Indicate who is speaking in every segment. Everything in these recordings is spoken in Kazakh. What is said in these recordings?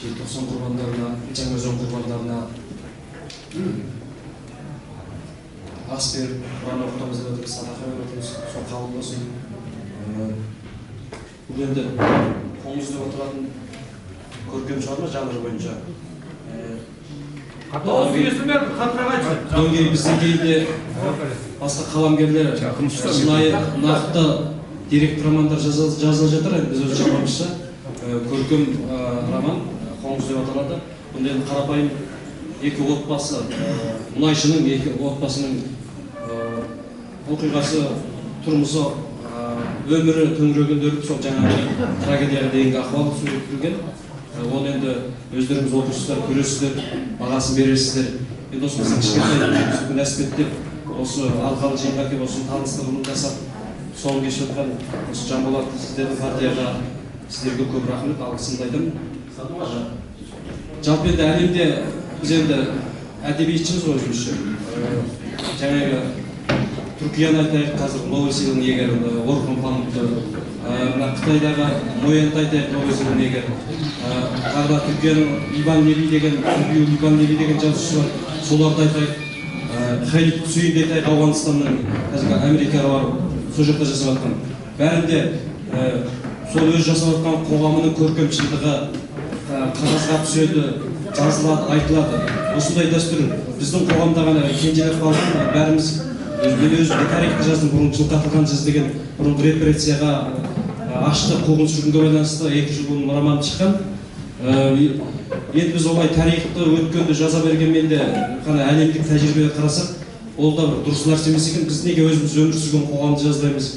Speaker 1: желтоқсан құрбандарына, жаңаөзен құрбандарына ас беріп, құран оқытамыз деп отырмыз, садақа беріп отырмыз, сол қабыл болсын. Бұл енді қолымыз деп отыратын көркем шығарма жанр бойынша. Дөңгей біздің кейінде басқа қаламгерлер шынайы нақты деректі романдар жазылып жатыр. Біз өз жағымызша көркем роман қолымыз деп аталады. Бұнда енді қарапайым екі отбасы, мұнайшының екі отбасының оқиғасы, тұрмысы, өмірі төңірегінде өріп, сол жаңағы трагедияға дейінгі ахуал суреттелген. Оны енді өздеріңіз оқушылар көресіздер, бағасын бересіздер. Енді осы біздің кішкентай нәспеттеп, осы алқалы жиынға келіп, осының таныстырылымын жасап, соңын кешіп жатқан осы Жанболат сіздердің партияға, сіздерге көп рахмет, алғысымды айтамын. Жалпы енді әлемде біз енді әдебиетшіміз ғой өзімізше. Жаңағы Түркияны айтайық, қазір Нобель сыйлығының иегері Орхан Памукты, Қытайдағы Моянды айтайық, Нобель сыйлығының иегері. Тағы Түркияның Иван Неви деген жазушы бар, соларды айтайық. Халид Хусейнді айтайық, Ауғанстанның қазіргі Америкаға барып, сол жақта жасап жатқан. Бәрінде сол өз жасап жатқан қоғамының көркемшілдігі қағазға түседі, жазылады, айтылады. Осындай дәстүр біздің қоғамда ғана кенжелеп қалған, бәріміз өзімде тарихты жаздым, бұрын жылқатылған жаз деген бұрын репрессияға ашты қуғын-сүргінге байланысты 2 жыл бұрын роман шыққан. Енді біз олай тарихты өткенді жаза бергенмен де қана әлемдік тәжірибеге қарасақ, ол да бір дұрыс нәрсе емес екен. Біз неге өзіміз өмір сүрген қоғамды жазбаймыз?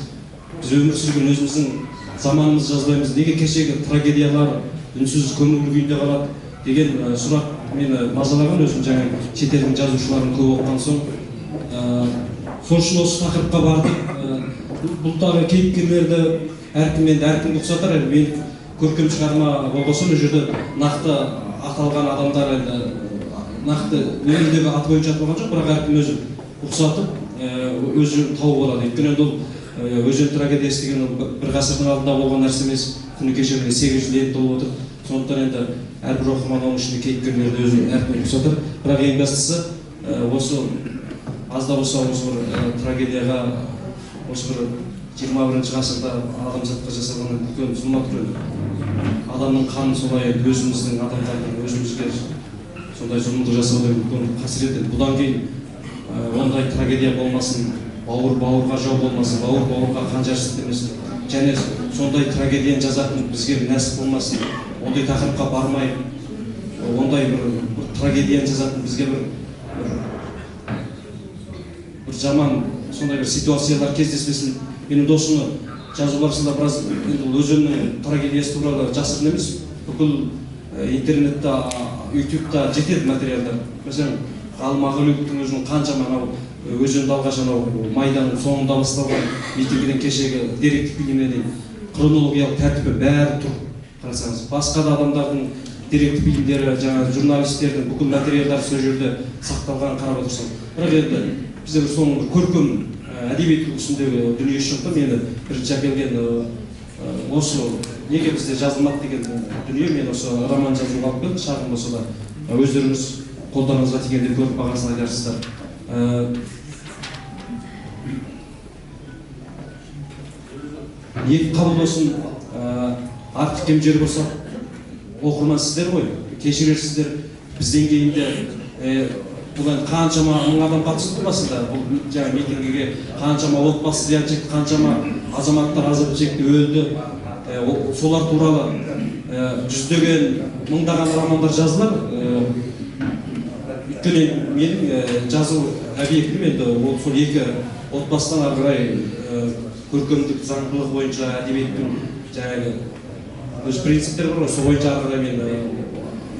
Speaker 1: Біз өмір сүрген өзіміздің заманымызды жазбаймыз? Неге кешегі трагедиялар үнсіз көңіл күйінде қалады деген сұрақ мені мазалаған. Өзім жаңа шетелдің жазушыларын көп оқыған соң сол үшін осы тақырыпқа бардық. Бұл тағы кейіпкерлерді әркімді ұқсатар. Мен көркем шығарма болғасын, ол жерде нақты аталған адамдар нақты өмірдегі аты бойынша аталған жоқ, бірақ әркім өзі ұқсатып, өзі тауып алады. Өйткені ол Өзен трагедиясы деген бір ғасырдың алдында болған нәрсе емес, күні кеше 8 жыл енді толып отыр. Сондықтан енді әрбір оқырман оның ішінде кейіпкерлерді өзі әркім ұқсатыр. Бірақ ең бастысы осы аз да болса осы бір трагедияға, осы бір 21 ғасырда адамзатқа жасалған үлкен зұлмат түрі. Адамның қанын солай өзіміздің адамдардың өзімізге сондай зұлымдық жасаудай үлкен қасірет. Бұдан кейін ондай трагедия болмасын, бауыр бауырға жау болмасын, бауыр бауырға қанжар сілтемесін, және сондай трагедияны жазатын бізге нәсіп болмасын, ондай тақырыпқа бармай, ондай бір трагедияны жазатын бізге бір жаман сондай бір ситуациялар кездеспесін. Менің досыны жазу барысында біраз өзінің трагедиясы туралы жасырын емес, бүкіл интернетте, ютубта жетеді материалдар. Мәселен, Ғалым Ағалиевтің өзінің қаншама өзенді алғаш майданның соңында басталған митингіден кешегі деректі фильміне дейін хронологиялық тәртіппен бәрі тұр. Қарасаңыз, басқа да адамдардың деректі фильмдері, жаңа журналистердің бүкіл материалдар сол жерде сақталған қарап отырсам. Бірақ енді бізде бір соның көркем әдебиет үлгісіндегі дүние шықты. Мені бірінші әкелген осы неге бізде жазылмады деген дүние. Мен осы роман жазуға алып келдім, шағын болса да өздеріңіз қолдарыңызға тигенде көріп бағасын айтарсыздар. Екі қабыл болсын, артық кем жер болса, оқырман сіздер ғой, кешірерсіздер. Бізден кейінде бұл қаншама мың адам қатысып тұрмасында, бұл жаңа митингіге қаншама отбасы зиян шекті, қаншама азаматтар азап шекті, өлді. Солар туралы жүздеген, мыңдаған романдар жазылар. Өйткені менің жазу объектім енді сол екі отбасынан ары қарай көркемдік заңдылығы бойынша әдебиеттің жаңағы өз принциптері бар ғой, сол бойынша ары қарай мен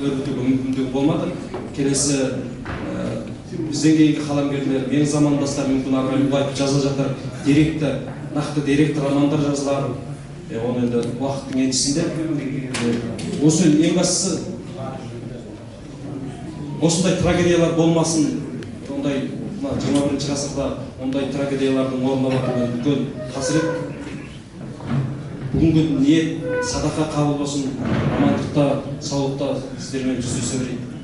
Speaker 1: өрбітуге мүмкіндігі болмады. Келесі бізден кейінгі қаламгерлер, менің замандастар мүмкін ары қарай ұлғайтып жаза жатар, деректі, нақты деректі романдар жазылар. Оны енді уақыттың еншісінде. Осы ең бастысы осындай трагедиялар болмасын, ондай 21 ғасырда ондай трагедиялардың орын алатыны үлкен қасірет. бүгінгі ниет садақа қабыл болсын, амандықта, саулықта сіздермен жүздесе берейік.